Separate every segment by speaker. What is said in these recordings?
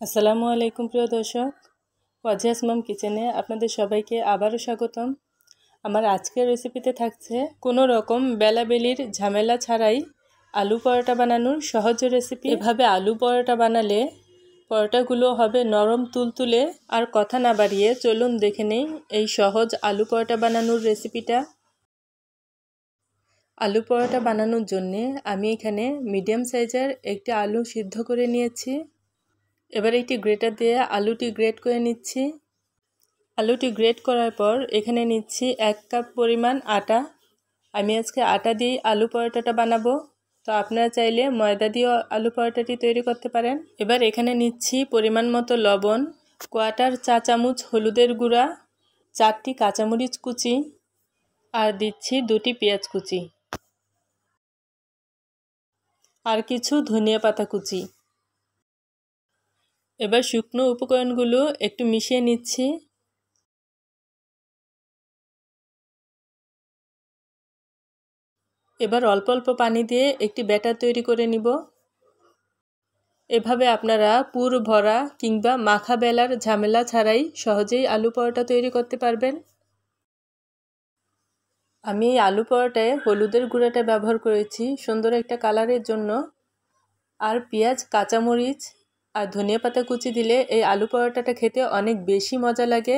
Speaker 1: আসসালামু আলাইকুম প্রিয় দর্শক, ওয়াজিয়াস মম কিচেনে আপনাদের সবাইকে আবারও স্বাগতম। আমার আজকের রেসিপিতে থাকছে কোনো রকম বেলাবেলির ঝামেলা ছাড়াই আলু পরোটা বানানোর সহজ রেসিপি। এভাবে আলু পরোটা বানালে পরোটাগুলো হবে নরম তুলতুলে। আর কথা না বাড়িয়ে চলুন দেখে নেই এই সহজ আলু পরোটা বানানোর রেসিপিটা। আলু পরোটা বানানোর জন্যে আমি এখানে মিডিয়াম সাইজের একটি আলু সিদ্ধ করে নিয়েছি। এবার একটি গ্রেটার দিয়ে আলুটি গ্রেট করে নিচ্ছি। আলুটি গ্রেট করার পর এখানে নিচ্ছি 1 কাপ পরিমাণ আটা। আমি আজকে আটা দিয়ে আলু পরোটাটা বানাবো, তো আপনারা চাইলে ময়দা দিয়েও আলু পরোটাটি তৈরি করতে পারেন। এবার এখানে নিচ্ছি পরিমাণ মতো লবণ, 1/4 চা চামচ হলুদের গুঁড়া, 4টি কাঁচামরিচ কুচি আর দিচ্ছি 2টি পেঁয়াজ কুচি আর কিছু ধনিয়া পাতা কুচি। এবার শুকনো উপকরণগুলো একটু মিশিয়ে নিচ্ছি। এবার অল্প অল্প পানি দিয়ে একটি ব্যাটার তৈরি করে নিব। এভাবে আপনারা পুর ভরা কিংবা মাখা বেলার ঝামেলা ছাড়াই সহজেই আলু পরোটা তৈরি করতে পারবেন। আমি এই আলু পরোটায় হলুদের গুঁড়াটা ব্যবহার করেছি সুন্দর একটা কালারের জন্য। আর পেঁয়াজ, কাঁচামরিচ আর ধনিয়া পাতা কুচি দিলে এই আলু পরোটাটা খেতে অনেক বেশি মজা লাগে।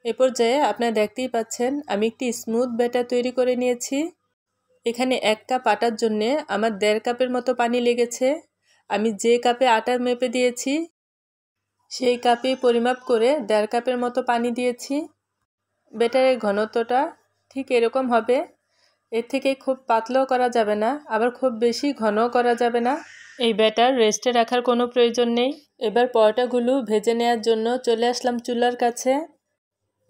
Speaker 1: এ পর্যায়ে আপনারা দেখতেই পাচ্ছেন আমি একটি স্মুথ ব্যাটার তৈরি করে নিয়েছি। এখানে 1 কাপ আটার জন্যে আমার 1.5 কাপের মতো পানি লেগেছে। আমি যে কাপে আটা মেপে দিয়েছি সেই কাপে পরিমাপ করে 1.5 কাপের মতো পানি দিয়েছি। ব্যাটারের ঘনত্বটা ঠিক এরকম হবে। এর থেকে খুব পাতলাও করা যাবে না, আবার খুব বেশি ঘনও করা যাবে না। এই ব্যাটার রেস্টে রাখার কোনো প্রয়োজন নেই। এবার পরোটাগুলো ভেজে নেওয়ার জন্য চলে আসলাম চুলার কাছে।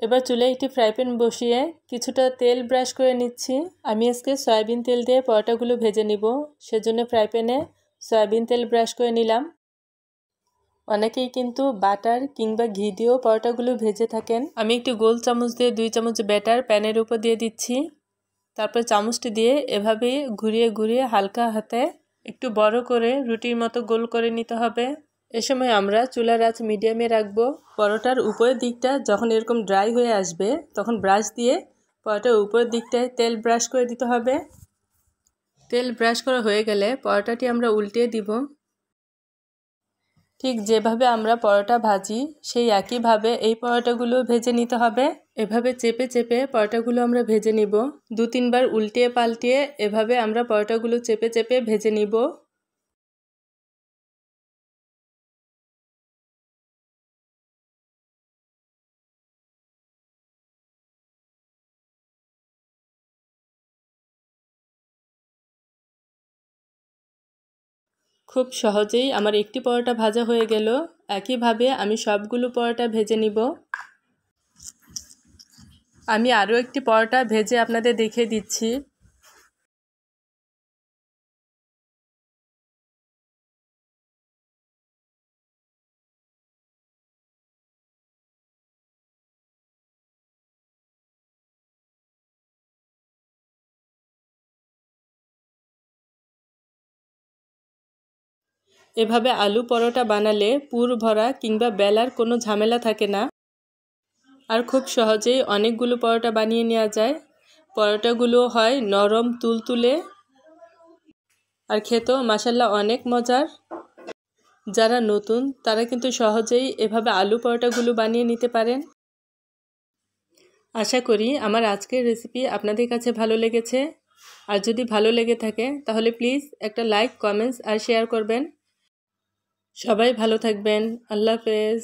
Speaker 1: এবার চুলায় একটি ফ্রাই প্যান বসিয়ে কিছুটা তেল ব্রাশ করে নিচ্ছি। আমি আজকে সয়াবিন তেল দিয়ে পরোটাগুলো ভেজে নিব, সেজন্য ফ্রাই প্যানে সয়াবিন তেল ব্রাশ করে নিলাম। অনেকেই কিন্তু বাটার কিংবা ঘি দিয়েও পরোটাগুলো ভেজে থাকেন। আমি একটি গোল চামচ দিয়ে 2 চামচ ব্যাটার প্যানের উপর দিয়ে দিচ্ছি। তারপর চামচটি দিয়ে এভাবে ঘুরিয়ে ঘুরিয়ে হালকা হাতে একটু বড় করে রুটির মতো গোল করে নিতে হবে। এ সময় আমরা চুলার আঁচ মিডিয়ামে রাখবো। পরোটার উপরের দিকটা যখন এরকম ড্রাই হয়ে আসবে তখন ব্রাশ দিয়ে পরোটার উপরের দিকটায় তেল ব্রাশ করে দিতে হবে। তেল ব্রাশ করা হয়ে গেলে পরোটাটি আমরা উল্টিয়ে দিব। ঠিক যেভাবে আমরা পরোটা ভাজি সেই একইভাবে এই পরোটাগুলো ভেজে নিতে হবে। এভাবে চেপে চেপে পরোটাগুলো আমরা ভেজে নিব। 2-3 বার উল্টিয়ে পাল্টিয়ে এভাবে আমরা পরোটাগুলো চেপে চেপে ভেজে নিব। খুব সহজেই আমার একটি পরোটা ভাজা হয়ে গেল। একইভাবে আমি সবগুলো পরোটা ভেজে নিব। আমি আরও একটি পরোটা ভেজে আপনাদের দেখিয়ে দিচ্ছি। এভাবে আলু পরোটা বানালে পুর ভরা কিংবা বেলার কোনো ঝামেলা থাকে না। আর খুব সহজেই অনেকগুলো পরোটা বানিয়ে নেওয়া যায়। পরোটাগুলো হয় নরম তুলতুলে আর খেতেও মাশাআল্লাহ অনেক মজার। যারা নতুন তারা কিন্তু সহজেই এভাবে আলু পরোটাগুলো বানিয়ে নিতে পারেন। আশা করি আমার আজকের রেসিপি আপনাদের কাছে ভালো লেগেছে। আর যদি ভালো লেগে থাকে তাহলে প্লিজ একটা লাইক, কমেন্টস আর শেয়ার করবেন। সবাই ভালো থাকবেন। আল্লাহ হাফেজ।